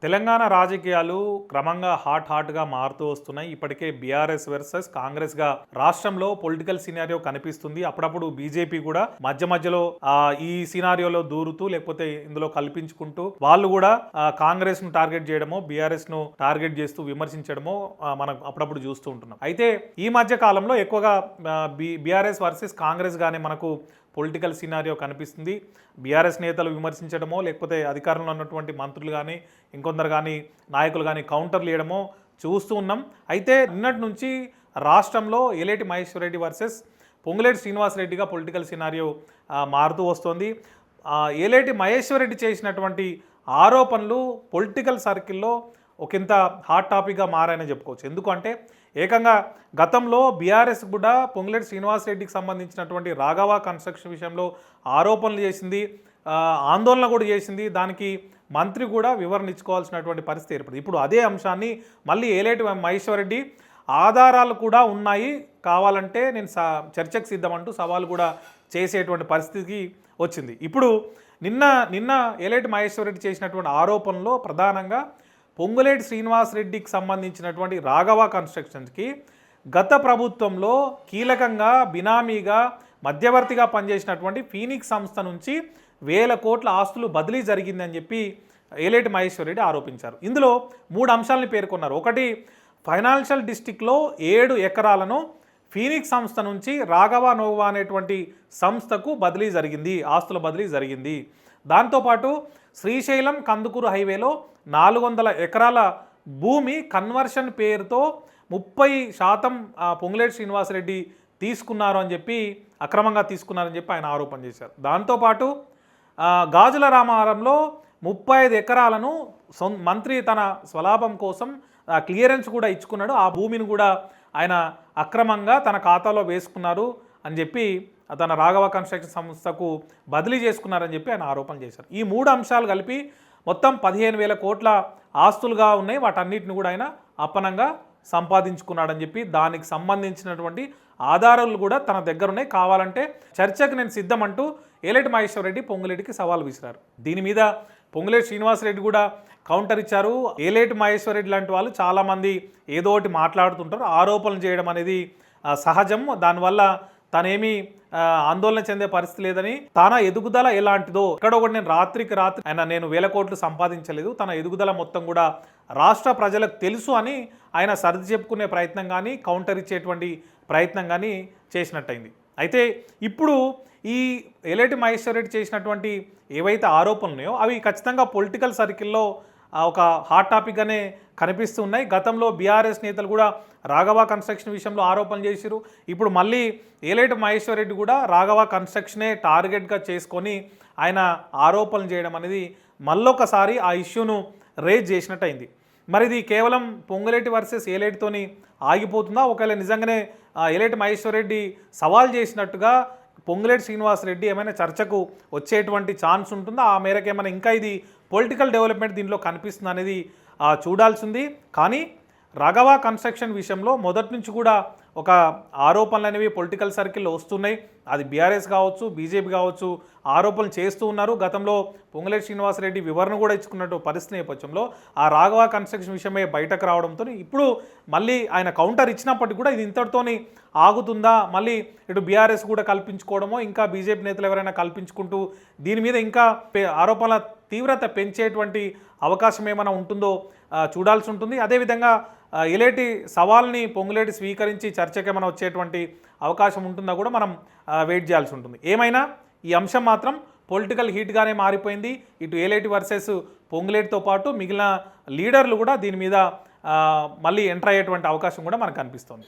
తెలంగాణ రాజకీయాలు క్రమంగా హాట్గా మారుతూ వస్తున్నాయి. ఇప్పటికే బీఆర్ఎస్ వర్సెస్ కాంగ్రెస్గా రాష్ట్రంలో పొలిటికల్ సినారియో కనిపిస్తుంది. అప్పుడప్పుడు బీజేపీ కూడా మధ్యలో ఈ సినారియోలో దూరుతూ లేకపోతే ఇందులో కల్పించుకుంటూ వాళ్ళు కూడా కాంగ్రెస్ ను టార్గెట్ చేయడమో బీఆర్ఎస్ ను టార్గెట్ చేస్తూ విమర్శించడమో మనం అప్పుడప్పుడు చూస్తూ ఉంటున్నాం. అయితే ఈ మధ్య కాలంలో ఎక్కువగా బీఆర్ఎస్ వర్సెస్ కాంగ్రెస్ గానే మనకు పొలిటికల్ సినారియో కనిపిస్తుంది. బీఆర్ఎస్ నేతలు విమర్శించడమో లేకపోతే అధికారంలో ఉన్నటువంటి మంత్రులు కానీ ఇంకొందరు కానీ నాయకులు కానీ కౌంటర్లు ఇవ్వడమో చూస్తూ ఉన్నాం. అయితే నిన్నటి నుంచి రాష్ట్రంలో ఏలేటి మహేశ్వర్ రెడ్డి వర్సెస్ పొంగులేటి శ్రీనివాసరెడ్డిగా పొలిటికల్ సినారియో మారుతూ వస్తుంది. ఏలేటి మహేశ్వర్ రెడ్డి చేసినటువంటి ఆరోపణలు పొలిటికల్ సర్కిల్లో ఒకంత హాట్ టాపిక్గా మారాయని చెప్పుకోవచ్చు. ఎందుకంటే ఏకంగా గతంలో బీఆర్ఎస్ కూడా పొంగులేటి శ్రీనివాసరెడ్డికి సంబంధించినటువంటి రాఘవ కన్స్ట్రక్షన్ విషయంలో ఆరోపణలు చేసింది, ఆందోళన కూడా చేసింది. దానికి మంత్రి కూడా వివరణ ఇచ్చుకోవాల్సినటువంటి పరిస్థితి ఏర్పడింది. ఇప్పుడు అదే అంశాన్ని మళ్ళీ ఏలేటి మహేశ్వర్ రెడ్డి ఆధారాలు కూడా ఉన్నాయి, కావాలంటే నేను చర్చకు సిద్ధమంటూ సవాల్ కూడా చేసేటువంటి పరిస్థితికి వచ్చింది. ఇప్పుడు నిన్న ఏలేటి మహేశ్వర్ రెడ్డి చేసినటువంటి ఆరోపణలో ప్రధానంగా పొంగులేటి శ్రీనివాసరెడ్డికి సంబంధించినటువంటి రాఘవ కన్స్ట్రక్షన్స్కి గత ప్రభుత్వంలో కీలకంగా బినామీగా మధ్యవర్తిగా పనిచేసినటువంటి ఫీనిక్స్ సంస్థ నుంచి 1,000 కోట్ల ఆస్తులు బదిలీ జరిగిందని చెప్పి ఏలేటి మహేశ్వర్ రెడ్డి ఆరోపించారు. ఇందులో 3 అంశాలను పేర్కొన్నారు. ఒకటి, ఫైనాన్షియల్ డిస్ట్రిక్ట్లో 7 ఎకరాలను ఫీనిక్స్ సంస్థ నుంచి రాఘవ నోవా అనేటువంటి సంస్థకు బదిలీ జరిగింది, ఆస్తుల బదిలీ జరిగింది. దాంతోపాటు శ్రీశైలం కందుకూరు హైవేలో 400 ఎకరాల భూమి కన్వర్షన్ పేరుతో 30% పొంగులేటి శ్రీనివాసరెడ్డి తీసుకున్నారు అని చెప్పి, అక్రమంగా తీసుకున్నారని చెప్పి ఆయన ఆరోపణ చేశారు. దాంతోపాటు గాజుల రామారంలో 35 ఎకరాలను మంత్రి తన స్వలాభం కోసం క్లియరెన్స్ కూడా ఇచ్చుకున్నాడు, ఆ భూమిని కూడా ఆయన అక్రమంగా తన ఖాతాలో వేసుకున్నారు అని చెప్పి తన రాఘవ కన్స్ట్రక్షన్ సంస్థకు బదిలీ చేసుకున్నారని చెప్పి ఆయన ఆరోపణ చేశారు. ఈ 3 అంశాలు కలిపి మొత్తం 15,000 కోట్ల ఆస్తులుగా ఉన్నాయి. వాటన్నిటిని కూడా ఆయన అప్పనంగా సంపాదించుకున్నాడని చెప్పి దానికి సంబంధించినటువంటి ఆధారాలు కూడా తన దగ్గర ఉన్నాయి, కావాలంటే చర్చకు నేను సిద్ధమంటూ ఏలేటి మహేశ్వర్ రెడ్డి పొంగులేటికి సవాల్ విసిరారు. దీని మీద పొంగులేటి శ్రీనివాసరెడ్డి కూడా కౌంటర్ ఇచ్చారు. ఏలేటి మహేశ్వర్ రెడ్డి లాంటి వాళ్ళు చాలామంది ఏదో ఒకటి మాట్లాడుతుంటారు, ఆరోపణలు చేయడం అనేది సహజం, దానివల్ల తనేమీ ఆందోళన చెందే పరిస్థితి లేదని, తన ఎదుగుదల ఎలాంటిదో ఇక్కడ ఒకటి నేను రాత్రికి రాత్రి నేను 1,000 కోట్లు సంపాదించలేదు, తన ఎదుగుదల మొత్తం కూడా రాష్ట్ర ప్రజలకు తెలుసు అని ఆయన సర్ది చెప్పుకునే ప్రయత్నం కానీ కౌంటర్ ఇచ్చేటువంటి ప్రయత్నం కానీ చేసినట్టయింది. అయితే ఇప్పుడు ఈ ఏలేటి మహేశ్వర్ రెడ్డి చేసినటువంటి ఏవైతే ఆరోపణలు ఉన్నాయో అవి ఖచ్చితంగా పొలిటికల్ సర్కిల్లో ఒక హాట్ టాపిక్గానే కనిపిస్తూ ఉన్నాయి. గతంలో బీఆర్ఎస్ నేతలు కూడా రాఘవ కన్స్ట్రక్షన్ విషయంలో ఆరోపణలు చేశారు. ఇప్పుడు మళ్ళీ ఏలేటి మహేశ్వర్ రెడ్డి కూడా రాఘవ కన్స్ట్రక్షనే టార్గెట్గా చేసుకొని ఆయన ఆరోపణలు చేయడం అనేది మళ్ళొకసారి ఆ ఇష్యూను రేజ్ చేసినట్టు అయింది. మరి ఇది కేవలం పొంగులేటి వర్సెస్ ఏలేటితోని ఆగిపోతుందా? ఒకవేళ నిజంగానే ఏలేటి మహేశ్వర్ రెడ్డి సవాల్ చేసినట్టుగా పొంగులేటి శ్రీనివాసరెడ్డి ఏమైనా చర్చకు వచ్చేటువంటి ఛాన్స్ ఉంటుందా? ఆ మేరకు ఏమైనా ఇంకా ఇది పొలిటికల్ డెవలప్మెంట్ దీంట్లో కనిపిస్తుంది అనేది చూడాల్సింది. కానీ రాఘవ కన్స్ట్రక్షన్ విషయంలో మొదటి నుంచి కూడా ఒక ఆరోపణలు అనేవి పొలిటికల్ సర్కిల్లో వస్తున్నాయి. అది బీఆర్ఎస్ కావచ్చు, బీజేపీ కావచ్చు, ఆరోపణలు చేస్తూ ఉన్నారు. గతంలో పొంగులేటి శ్రీనివాసరెడ్డి వివరణ కూడా ఇచ్చుకున్నట్టు పరిస్థితి నేపథ్యంలో ఆ రాఘవ కన్స్ట్రక్షన్ విషయమే బయటకు రావడంతో ఇప్పుడు మళ్ళీ ఆయన కౌంటర్ ఇచ్చినప్పటికీ కూడా ఇది ఇంతటితోని ఆగుతుందా? మళ్ళీ ఇటు బీఆర్ఎస్ కూడా కల్పించుకోవడమో ఇంకా బీజేపీ నేతలు ఎవరైనా కల్పించుకుంటూ దీని మీద ఇంకా ఆరోపణల తీవ్రత పెంచేటువంటి అవకాశం ఏమైనా ఉంటుందో చూడాల్సి ఉంటుంది. అదేవిధంగా ఏలేటి సవాల్ని పొంగులేటి స్వీకరించి చర్చకి ఏమైనా వచ్చేటువంటి అవకాశం ఉంటుందా కూడా మనం వెయిట్ చేయాల్సి ఉంటుంది. ఏమైనా ఈ అంశం మాత్రం పొలిటికల్ హీట్గానే మారిపోయింది. ఇటు ఏలేటి వర్సెస్ పొంగులేటితో పాటు మిగిలిన లీడర్లు కూడా దీని మీద మళ్ళీ ఎంటర్ అయ్యేటువంటి అవకాశం కూడా మనకు కనిపిస్తుంది.